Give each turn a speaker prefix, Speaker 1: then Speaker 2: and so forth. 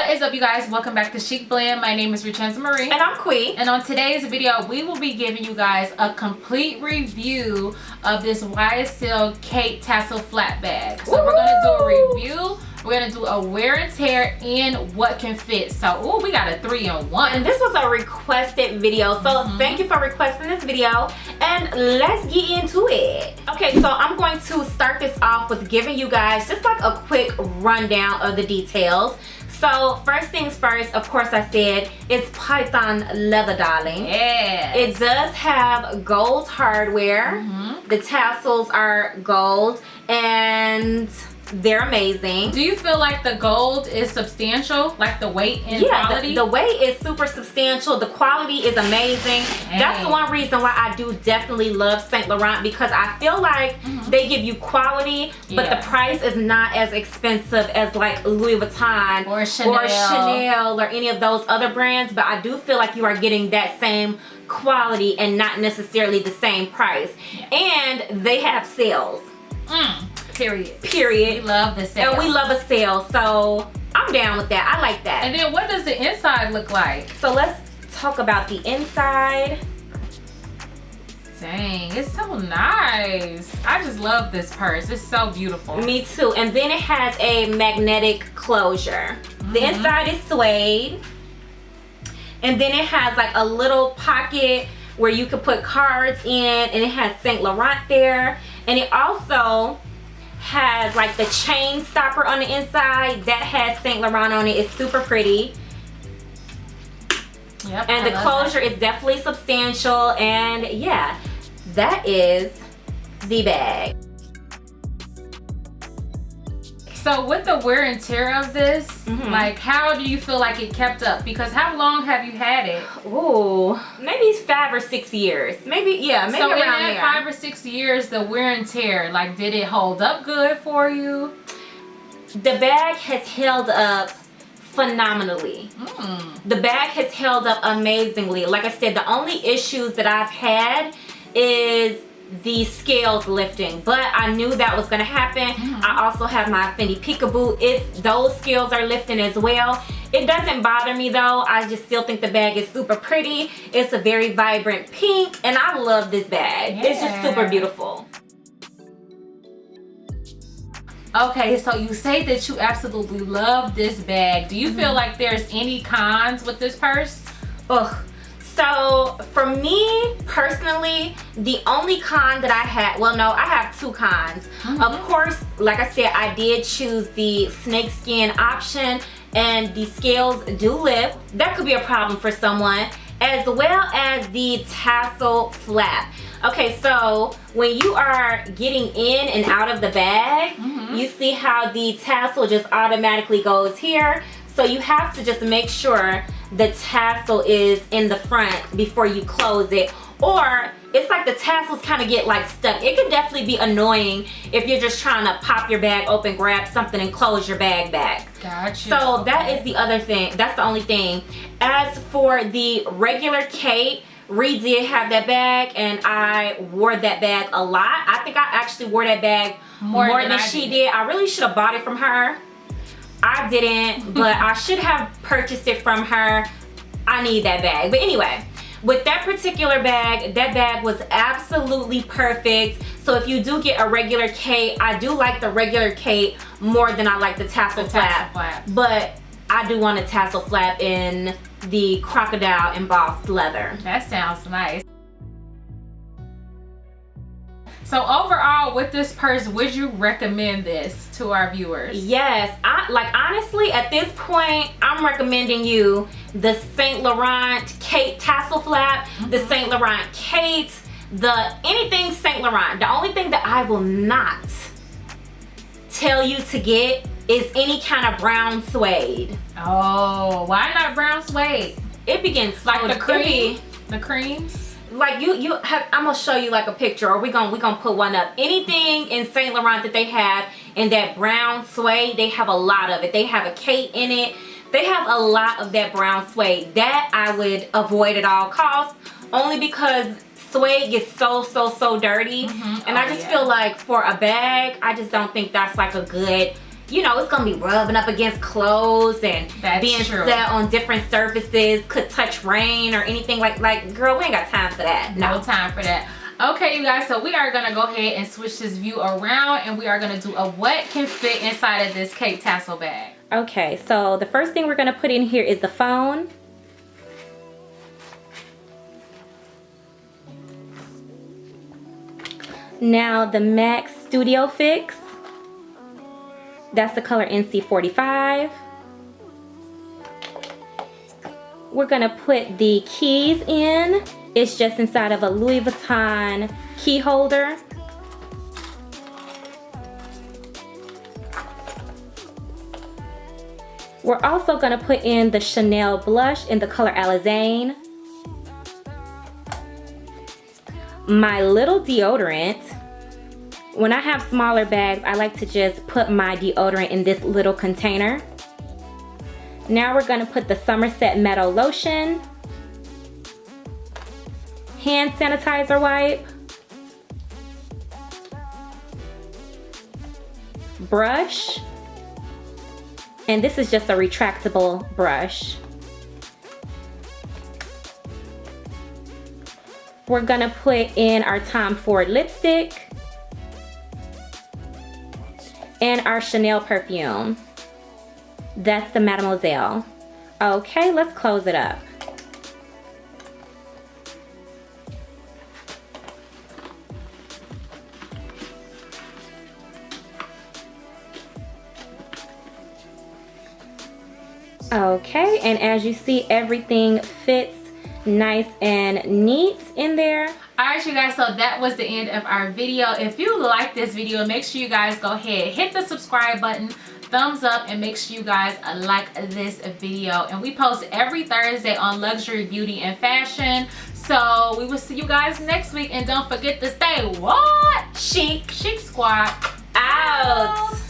Speaker 1: What is up, you guys? Welcome back to Chiq Blend. My name is Roxanne Marie.
Speaker 2: And I'm Qui.
Speaker 1: And on today's video, we will be giving you guys a complete review of this YSL Kate Tassel Flap Bag. So we're going to do a review. We're going to do a wear and tear and what can fit. So, we got a 3-in-1.
Speaker 2: And this was a requested video. So thank you for requesting this video. And let's get into it. Okay, so I'm going to start this off with giving you guys just like a quick rundown of the details. So first things first, of course I said it's Python leather, darling.
Speaker 1: Yeah.
Speaker 2: It does have gold hardware. The tassels are gold and they're amazing.
Speaker 1: Do you feel like the gold is substantial? Like the weight and quality?
Speaker 2: The weight is super substantial. The quality is amazing.
Speaker 1: Dang.
Speaker 2: That's the one reason why I do definitely love Saint Laurent, because I feel like they give you quality, but the price is not as expensive as like Louis Vuitton
Speaker 1: or Chanel
Speaker 2: or any of those other brands. But I do feel like you are getting that same quality and not necessarily the same price. And they have sales.
Speaker 1: Period.
Speaker 2: We
Speaker 1: love the sale.
Speaker 2: And we love a sale, so I'm down with that. I like that.
Speaker 1: And then what does the inside look like?
Speaker 2: So let's talk about the inside.
Speaker 1: Dang, it's so nice. I just love this purse. It's so beautiful.
Speaker 2: Me too. And then it has a magnetic closure. The inside is suede. And then it has like a little pocket where you can put cards in, and it has Saint Laurent there. And it also has like the chain stopper on the inside that has Saint Laurent on it. It's super pretty.
Speaker 1: Yep,
Speaker 2: and the closure is definitely substantial. And yeah, that is the bag.
Speaker 1: So with the wear and tear of this, like how do you feel like it kept up? Because how long have you had it?
Speaker 2: Ooh, maybe 5 or 6 years. Maybe, yeah, maybe
Speaker 1: so
Speaker 2: around
Speaker 1: in that
Speaker 2: there.
Speaker 1: 5 or 6 years, the wear and tear, like did it hold up good for you?
Speaker 2: The bag has held up phenomenally. The bag has held up amazingly. Like I said, the only issues that I've had is the scales lifting, but I knew that was gonna happen. I also have my Fendi Peekaboo. Those scales are lifting as well. It doesn't bother me though. I just still think the bag is super pretty. It's a very vibrant pink, and I love this bag. It's just super beautiful.
Speaker 1: Okay, so you say that you absolutely love this bag. Do you feel like there's any cons with this purse?
Speaker 2: Ugh. So for me personally, the only con that I had, well no, I have 2 cons. Of course, like I said, I did choose the snakeskin option, and the scales do lift. That could be a problem for someone, as well as the tassel flap. Okay, so when you are getting in and out of the bag, you see how the tassel just automatically goes here. So you have to just make sure the tassel is in the front before you close it, or it's like the tassels kind of get like stuck. It can definitely be annoying if you're just trying to pop your bag open, grab something, and close your bag back.
Speaker 1: Gotcha.
Speaker 2: So that is the other thing. That's the only thing. As for the regular Kate, Ree did have that bag, and I wore that bag a lot. I think I actually wore that bag more than she did. I really should have bought it from her. I didn't, but I should have purchased it from her. I need that bag. But anyway, with that particular bag, that bag was absolutely perfect. So if you do get a regular Kate, I do like the regular Kate more than I like the tassel flap. But I do want a tassel flap in the crocodile embossed leather.
Speaker 1: That sounds nice. So overall, with this purse, would you recommend this to our viewers?
Speaker 2: Yes, honestly, at this point, I'm recommending you the Saint Laurent Kate Tassel Flap, the Saint Laurent Kate, anything Saint Laurent. The only thing that I will not tell you to get is any kind of brown suede.
Speaker 1: Oh, why not brown suede?
Speaker 2: It begins
Speaker 1: like the cream, the creams.
Speaker 2: Like I'm gonna show you like a picture, or we gonna put one up. Anything in Saint Laurent that they have in that brown suede, they have a lot of it. They have a Kate in it. They have a lot of that brown suede. That I would avoid at all costs, only because suede gets so dirty. And I just feel like for a bag, I just don't think that's like a good you know, it's gonna be rubbing up against clothes and being
Speaker 1: true.
Speaker 2: set on different surfaces, could touch rain or anything like girl, we ain't got time for that.
Speaker 1: No time for that. Okay, you guys, so we are gonna go ahead and switch this view around, and we are gonna do a what can fit inside of this Kate Tassel bag.
Speaker 2: Okay, so the first thing we're gonna put in here is the phone. Now the MAC Studio Fix. That's the color NC45. We're gonna put the keys in. It's just inside of a Louis Vuitton key holder. We're also gonna put in the Chanel blush in the color Alizane. My little deodorant. When I have smaller bags, I like to just put my deodorant in this little container. Now we're gonna put the Somerset Meadow lotion, hand sanitizer wipe, brush, and this is just a retractable brush. We're gonna put in our Tom Ford lipstick and our Chanel perfume. That's the Mademoiselle. Okay, let's close it up. Okay, and as you see, everything fits nice and neat in there.
Speaker 1: Alright, you guys, so that was the end of our video. If you like this video, make sure you guys go ahead, hit the subscribe button, thumbs up, and make sure you guys like this video. And we post every Thursday on luxury, beauty, and fashion. So we will see you guys next week, and don't forget to stay what? Chiq Squad
Speaker 2: Out.